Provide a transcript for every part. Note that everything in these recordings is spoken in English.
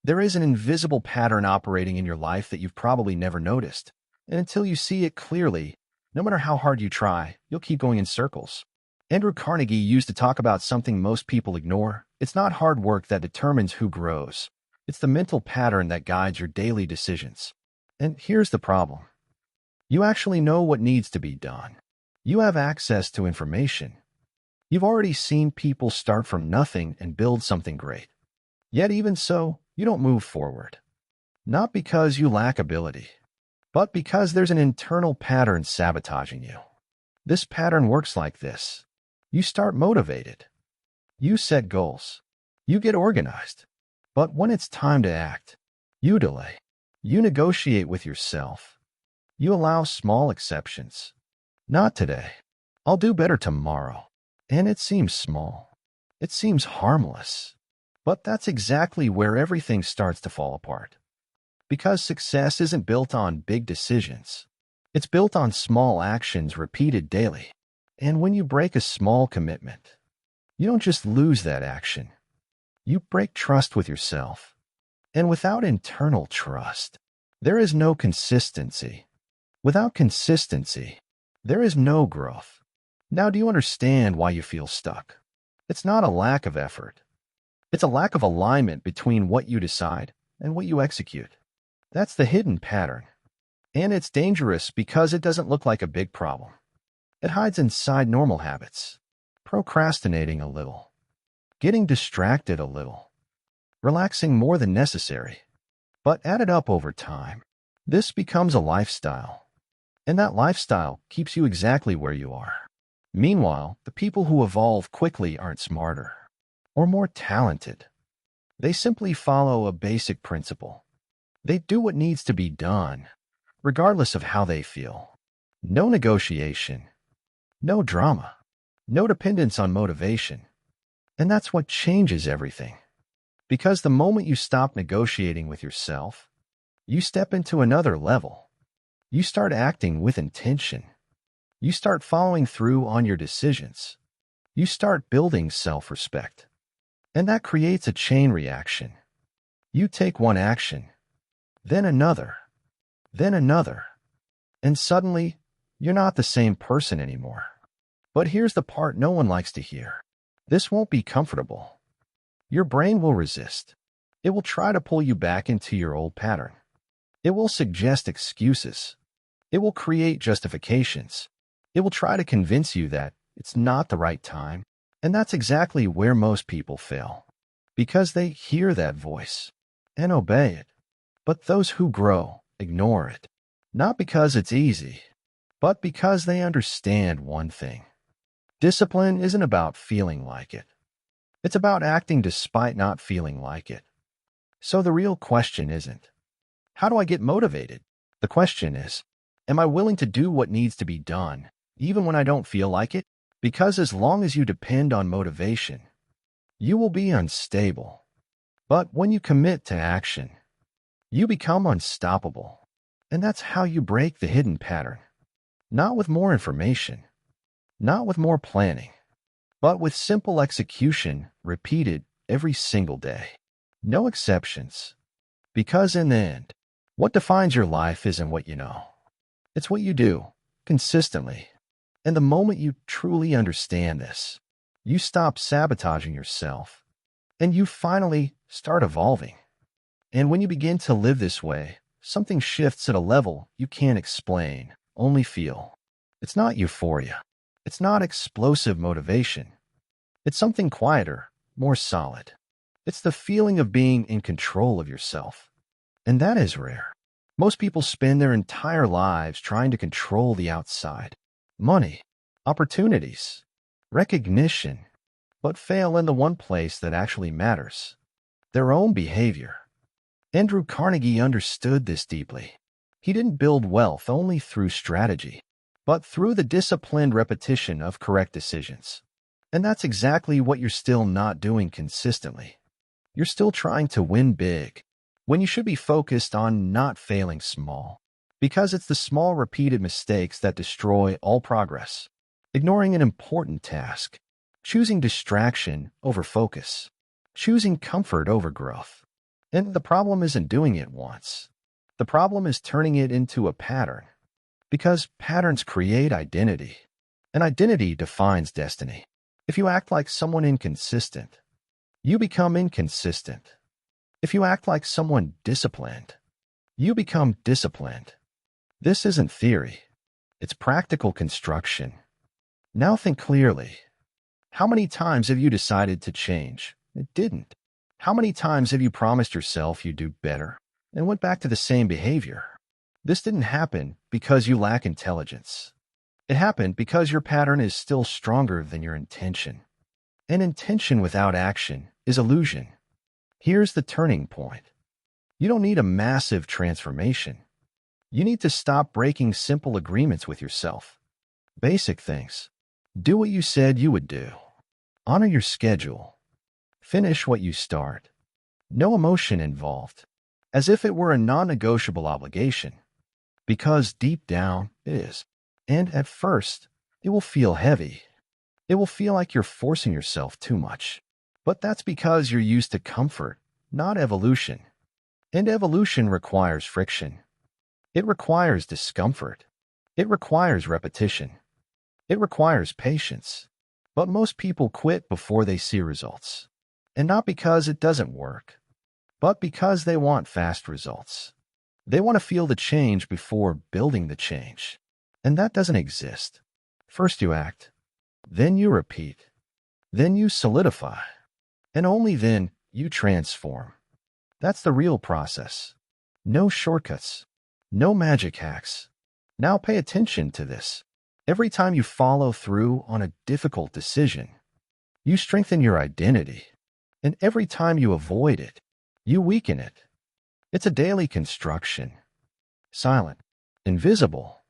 There is an invisible pattern operating in your life that you've probably never noticed. And until you see it clearly, no matter how hard you try, you'll keep going in circles. Andrew Carnegie used to talk about something most people ignore. It's not hard work that determines who grows. It's the mental pattern that guides your daily decisions. And here's the problem. You actually know what needs to be done. You have access to information. You've already seen people start from nothing and build something great. Yet even so, you don't move forward. Not because you lack ability, but because there's an internal pattern sabotaging you. This pattern works like this. You start motivated. You set goals. You get organized. But when it's time to act, you delay. You negotiate with yourself. You allow small exceptions. Not today. I'll do better tomorrow. And it seems small. It seems harmless. But that's exactly where everything starts to fall apart. Because success isn't built on big decisions. It's built on small actions repeated daily. And when you break a small commitment, you don't just lose that action. You break trust with yourself. And without internal trust, there is no consistency. Without consistency, there is no growth. Now, do you understand why you feel stuck? It's not a lack of effort. It's a lack of alignment between what you decide and what you execute. That's the hidden pattern. And it's dangerous because it doesn't look like a big problem. It hides inside normal habits. Procrastinating a little. Getting distracted a little. Relaxing more than necessary. But added up over time, this becomes a lifestyle. And that lifestyle keeps you exactly where you are. Meanwhile, the people who evolve quickly aren't smarter or more talented. They simply follow a basic principle. They do what needs to be done, regardless of how they feel. No negotiation, no drama, no dependence on motivation. And that's what changes everything. Because the moment you stop negotiating with yourself, you step into another level. You start acting with intention. You start following through on your decisions. You start building self-respect. And that creates a chain reaction. You take one action, then another, and suddenly, you're not the same person anymore. But here's the part no one likes to hear. This won't be comfortable. Your brain will resist. It will try to pull you back into your old pattern. It will suggest excuses. It will create justifications. It will try to convince you that it's not the right time. And that's exactly where most people fail. Because they hear that voice and obey it. But those who grow ignore it. Not because it's easy, but because they understand one thing. Discipline isn't about feeling like it. It's about acting despite not feeling like it. So the real question isn't, how do I get motivated? The question is, am I willing to do what needs to be done, even when I don't feel like it? Because as long as you depend on motivation, you will be unstable. But when you commit to action, you become unstoppable. And that's how you break the hidden pattern. Not with more information, not with more planning, but with simple execution repeated every single day. No exceptions. Because in the end, what defines your life isn't what you know. It's what you do, consistently. And the moment you truly understand this, you stop sabotaging yourself, and you finally start evolving. And when you begin to live this way, something shifts at a level you can't explain, only feel. It's not euphoria. It's not explosive motivation. It's something quieter, more solid. It's the feeling of being in control of yourself. And that is rare. Most people spend their entire lives trying to control the outside. Money, opportunities, recognition, but fail in the one place that actually matters, their own behavior. Andrew Carnegie understood this deeply. He didn't build wealth only through strategy, but through the disciplined repetition of correct decisions. And that's exactly what you're still not doing consistently. You're still trying to win big, when you should be focused on not failing small. Because it's the small repeated mistakes that destroy all progress. Ignoring an important task, choosing distraction over focus, choosing comfort over growth. And the problem isn't doing it once. The problem is turning it into a pattern. Because patterns create identity. And identity defines destiny. If you act like someone inconsistent, you become inconsistent. If you act like someone disciplined, you become disciplined. This isn't theory. It's practical construction. Now think clearly. How many times have you decided to change? It didn't. How many times have you promised yourself you'd do better and went back to the same behavior? This didn't happen because you lack intelligence. It happened because your pattern is still stronger than your intention. And intention without action is illusion. Here's the turning point. You don't need a massive transformation. You need to stop breaking simple agreements with yourself. Basic things. Do what you said you would do. Honor your schedule. Finish what you start. No emotion involved, as if it were a non-negotiable obligation. Because deep down, it is. And at first, it will feel heavy. It will feel like you're forcing yourself too much. But that's because you're used to comfort, not evolution. And evolution requires friction. It requires discomfort. It requires repetition. It requires patience. But most people quit before they see results. And not because it doesn't work, but because they want fast results. They want to feel the change before building the change. And that doesn't exist. First you act, then you repeat, then you solidify, and only then you transform. That's the real process. No shortcuts, no magic hacks. Now pay attention to this. Every time you follow through on a difficult decision, you strengthen your identity. And every time you avoid it, you weaken it. It's a daily construction. Silent, invisible,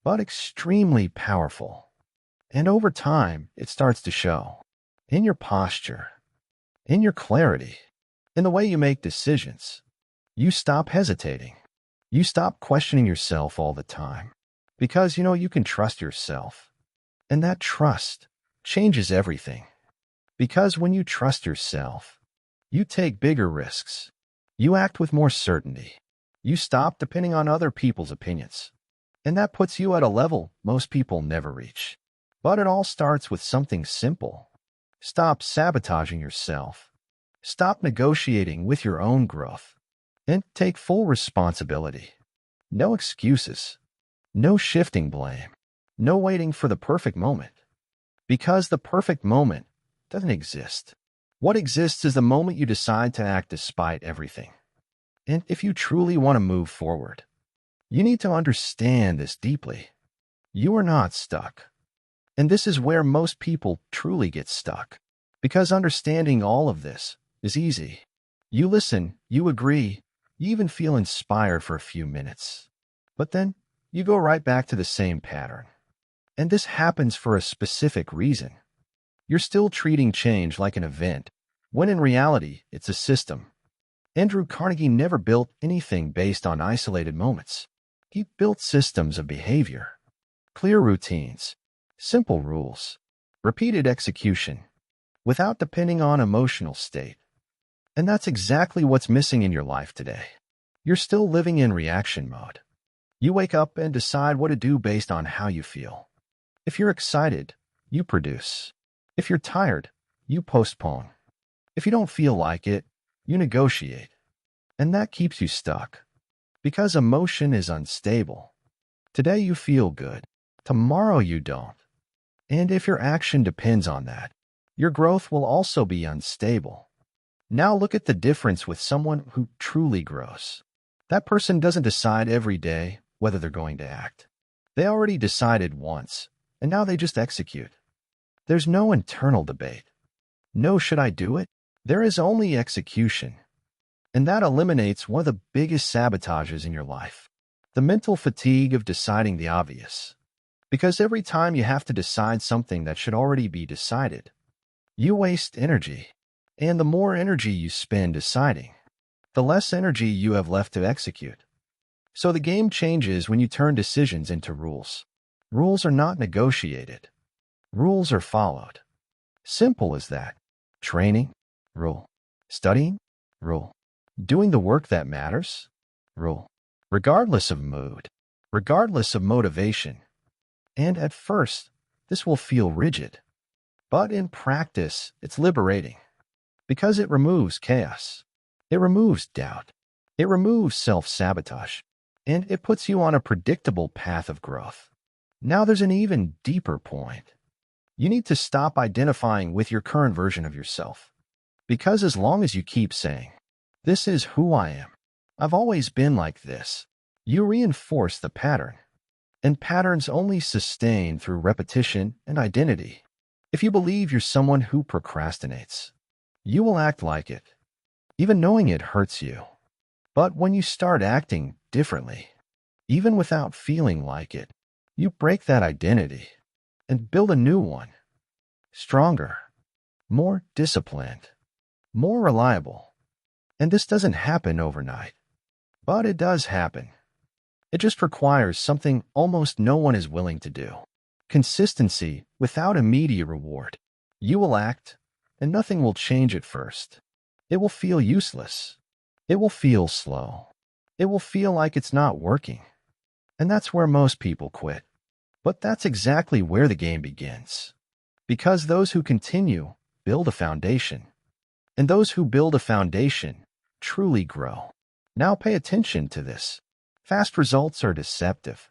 but extremely powerful. And over time, it starts to show. In your posture, in your clarity, in the way you make decisions. You stop hesitating. You stop questioning yourself all the time. Because you can trust yourself. And that trust changes everything. Because when you trust yourself, you take bigger risks. You act with more certainty. You stop depending on other people's opinions. And that puts you at a level most people never reach. But it all starts with something simple. Stop sabotaging yourself. Stop negotiating with your own growth. And take full responsibility. No excuses. No shifting blame. No waiting for the perfect moment. Because the perfect moment doesn't exist. What exists is the moment you decide to act despite everything. And if you truly want to move forward, you need to understand this deeply. You are not stuck. And this is where most people truly get stuck. Because understanding all of this is easy. You listen, you agree, you even feel inspired for a few minutes. But then you go right back to the same pattern. And this happens for a specific reason. You're still treating change like an event, when in reality, it's a system. Andrew Carnegie never built anything based on isolated moments. He built systems of behavior, clear routines, simple rules, repeated execution, without depending on emotional state. And that's exactly what's missing in your life today. You're still living in reaction mode. You wake up and decide what to do based on how you feel. If you're excited, you produce. If you're tired, you postpone. If you don't feel like it, you negotiate. And that keeps you stuck. Because emotion is unstable. Today you feel good. Tomorrow you don't. And if your action depends on that, your growth will also be unstable. Now look at the difference with someone who truly grows. That person doesn't decide every day whether they're going to act. They already decided once, and now they just execute. There's no internal debate. No, should I do it? There is only execution. And that eliminates one of the biggest sabotages in your life. The mental fatigue of deciding the obvious. Because every time you have to decide something that should already be decided, you waste energy. And the more energy you spend deciding, the less energy you have left to execute. So the game changes when you turn decisions into rules. Rules are not negotiated. Rules are followed. Simple as that. Training, rule. Studying, rule. doing the work that matters. Rule. Regardless of mood, regardless of motivation. And at first, this will feel rigid. But in practice, it's liberating. Because it removes chaos. It removes doubt. It removes self-sabotage. And it puts you on a predictable path of growth. Now there's an even deeper point. You need to stop identifying with your current version of yourself. Because as long as you keep saying, "This is who I am. I've always been like this," you reinforce the pattern. And patterns only sustain through repetition and identity. If you believe you're someone who procrastinates, you will act like it, even knowing it hurts you. But when you start acting differently, even without feeling like it, you break that identity and build a new one. Stronger, more disciplined, more reliable. And this doesn't happen overnight. But it does happen. It just requires something almost no one is willing to do. Consistency without immediate reward. You will act, and nothing will change at first. It will feel useless. It will feel slow. It will feel like it's not working. And that's where most people quit. But that's exactly where the game begins. Because those who continue build a foundation. And those who build a foundation truly grow. Now pay attention to this. Fast results are deceptive.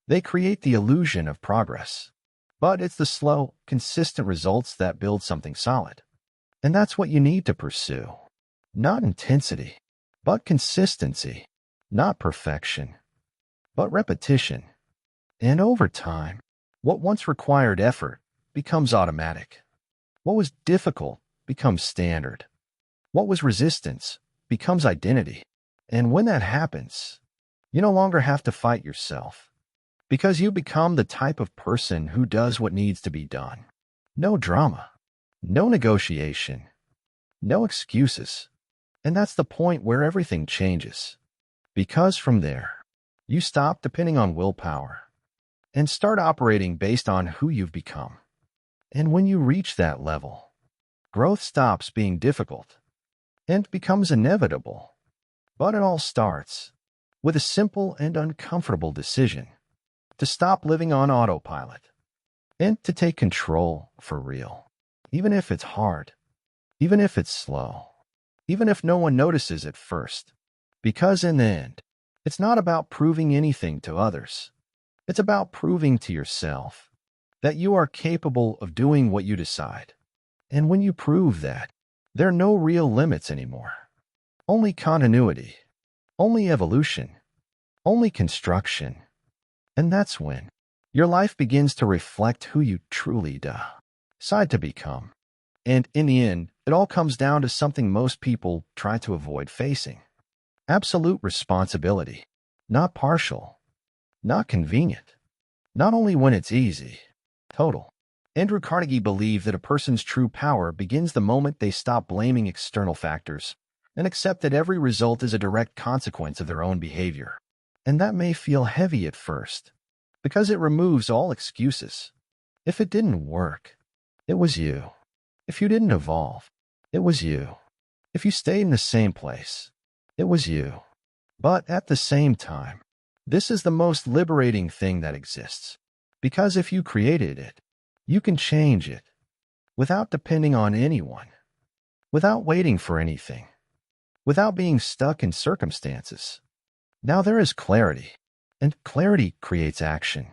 They create the illusion of progress. But it's the slow, consistent results that build something solid. And that's what you need to pursue. Not intensity, but consistency. Not perfection, but repetition. And over time, what once required effort becomes automatic. What was difficult becomes standard. What was resistance becomes identity. And when that happens, you no longer have to fight yourself. Because you become the type of person who does what needs to be done. No drama, no negotiation, no excuses. And that's the point where everything changes. Because from there, you stop depending on willpower and start operating based on who you've become. And when you reach that level, growth stops being difficult and becomes inevitable. But it all starts with a simple and uncomfortable decision to stop living on autopilot and to take control for real, even if it's hard, even if it's slow, even if no one notices at first. Because in the end, it's not about proving anything to others. It's about proving to yourself that you are capable of doing what you decide. And when you prove that, there are no real limits anymore. Only continuity, only evolution, only construction. And that's when your life begins to reflect who you truly decide to become. And in the end, it all comes down to something most people try to avoid facing. Absolute responsibility. Not partial. Not convenient. Not only when it's easy. Total. Andrew Carnegie believed that a person's true power begins the moment they stop blaming external factors and accept that every result is a direct consequence of their own behavior. And that may feel heavy at first, because it removes all excuses. If it didn't work, it was you. If you didn't evolve, it was you. If you stayed in the same place, it was you. But at the same time, this is the most liberating thing that exists. Because if you created it, you can change it without depending on anyone, without waiting for anything, without being stuck in circumstances. Now there is clarity, and clarity creates action.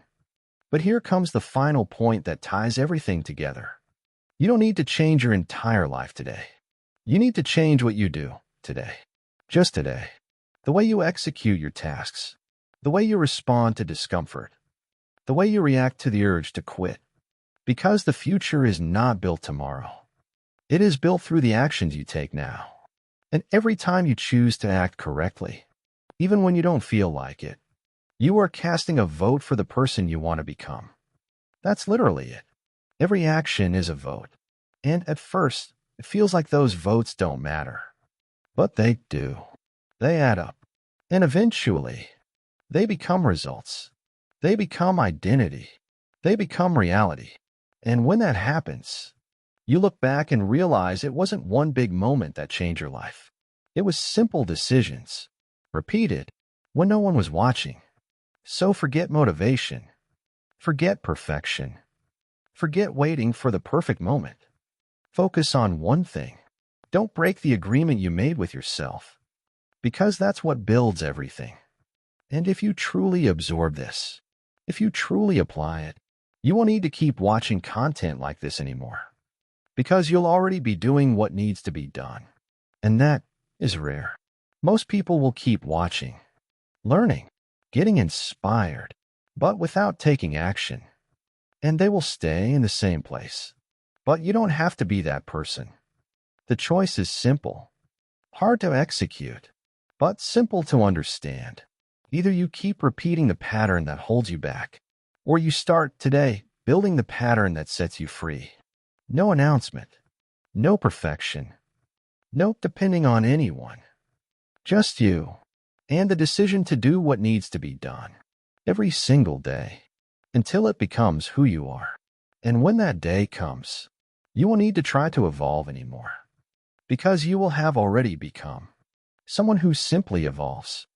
But here comes the final point that ties everything together. You don't need to change your entire life today. You need to change what you do today. Just today. The way you execute your tasks. The way you respond to discomfort. The way you react to the urge to quit. Because the future is not built tomorrow. It is built through the actions you take now. And every time you choose to act correctly, even when you don't feel like it, you are casting a vote for the person you want to become. That's literally it. Every action is a vote. And at first, it feels like those votes don't matter. But they do. They add up. And eventually, they become results. They become identity. They become reality. And when that happens, you look back and realize it wasn't one big moment that changed your life. It was simple decisions, repeated when no one was watching. So forget motivation, forget perfection, forget waiting for the perfect moment. Focus on one thing. Don't break the agreement you made with yourself, because that's what builds everything. And if you truly absorb this, if you truly apply it, you won't need to keep watching content like this anymore, because you'll already be doing what needs to be done. And that is rare. Most people will keep watching, learning, getting inspired, but without taking action. And they will stay in the same place. But you don't have to be that person. The choice is simple, hard to execute, but simple to understand. Either you keep repeating the pattern that holds you back, or you start today building the pattern that sets you free. No announcement, no perfection, no depending on anyone. Just you, and the decision to do what needs to be done every single day until it becomes who you are. And when that day comes, you won't need to try to evolve anymore, because you will have already become someone who simply evolves.